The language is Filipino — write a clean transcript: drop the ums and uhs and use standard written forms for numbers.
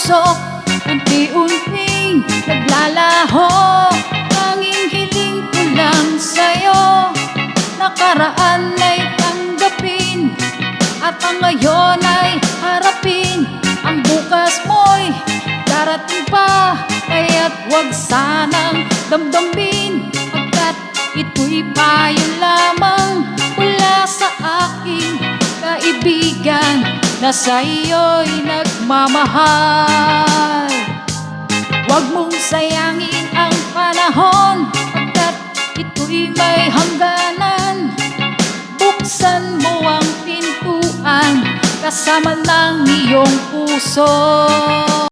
puso, unti-unting naglalaho. Tanging hiling ko lang sa'yo, nakaraan ay tanggapin, at ang ngayon ay harapin. Ang bukas mo'y darating pa, kaya't huwag sanang damdamin, pagkat ito'y payo lamang mula sa aking kaibigan na sa iyo'y nagmamahal. Huwag mong sayangin ang panahon, pagkat ito'y may hangganan. Buksan mo ang pintuan kasama ng iyong puso.